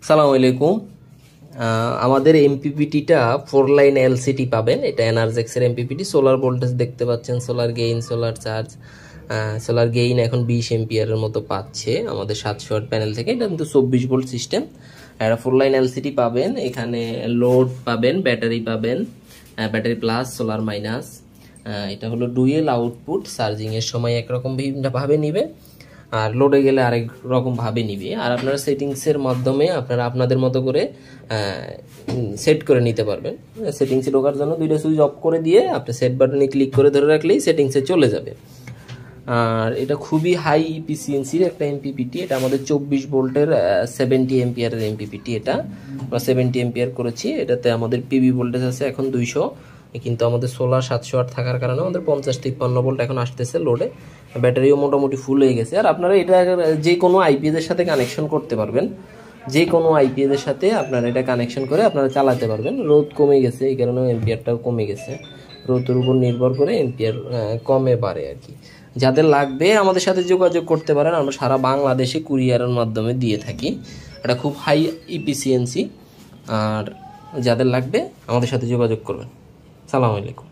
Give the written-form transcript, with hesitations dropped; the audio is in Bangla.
সালাম আলাইকুম। আমাদের এমপিপিটিটা 4 লাইন এলসিটি পাবেন। এটা এনার্জেক্স এর এমপিপিটি। সোলার ভোল্টেজ দেখতে পাচ্ছেন, solar gain, solar charge. Solar gain এখন 20 এম্পিয়ারের মতো পাচ্ছে আমাদের 700 ওয়াট প্যানেল থেকে। এটা কিন্তু 24 ভোল্ট সিস্টেম। এটা 4 লাইন এলসিটি পাবেন। এখানে লোড পাবেন, ব্যাটারি পাবেন, ব্যাটারি প্লাস, সোলার মাইনাস। এটা হলো ডুয়েল আউটপুট। চার্জিং এর সময় একরকম ভাবে নিবে, আর লোডে গেলে আরেক রকম ভাবে নিবে। আর আপনারা সেটিংসের মাধ্যমে আপনারা আপনাদের মতো করে সেট করে নিতে পারবেন। সেটিংসে ঢোকার জন্য দুইটা সুইচ অফ করে দিয়ে আপনি সেট বাটনে ক্লিক করে ধরে রাখলেই সেটিংসে চলে যাবে। আর এটা খুবই হাই ইফিসিয়েন্সির একটা এমপিপিটি। এটা আমাদের 24 ভোল্টের 70 এম্পিয়ারের এমপিপিটি। এটা আমরা 70 এম্পিয়ার করেছি। এটাতে আমাদের পিবি ভোল্টেজ আছে এখন 200, কিন্তু আমাদের সোলার 700 ওয়াট থাকার কারণে আমাদের 50-53 ভোল্ট এখন আসতেছে লোডে। ব্যাটারিও মোটামুটি ফুল হয়ে গেছে। আর আপনারা এটা যে কোনো আইপিএস এর সাথে কানেকশন করতে পারবেন। যে কোনো আইপিএস এর সাথে আপনারা এটা কানেকশন করে আপনারা চালাতে পারবেন। রোদ কমে গেছে, এই কারণে এম্পিয়ারটাও কমে গেছে। রোদের উপর নির্ভর করে এম্পিয়ার কমে বাড়ে আর কি। যাদের লাগবে আমাদের সাথে যোগাযোগ করতে পারেন। আমরা সারা বাংলাদেশে কুরিয়ারের মাধ্যমে দিয়ে থাকি। এটা খুব হাই ইফিসিয়েন্সি। আর যাদের লাগবে আমাদের সাথে যোগাযোগ করবেন। সালাম আলাইকুম।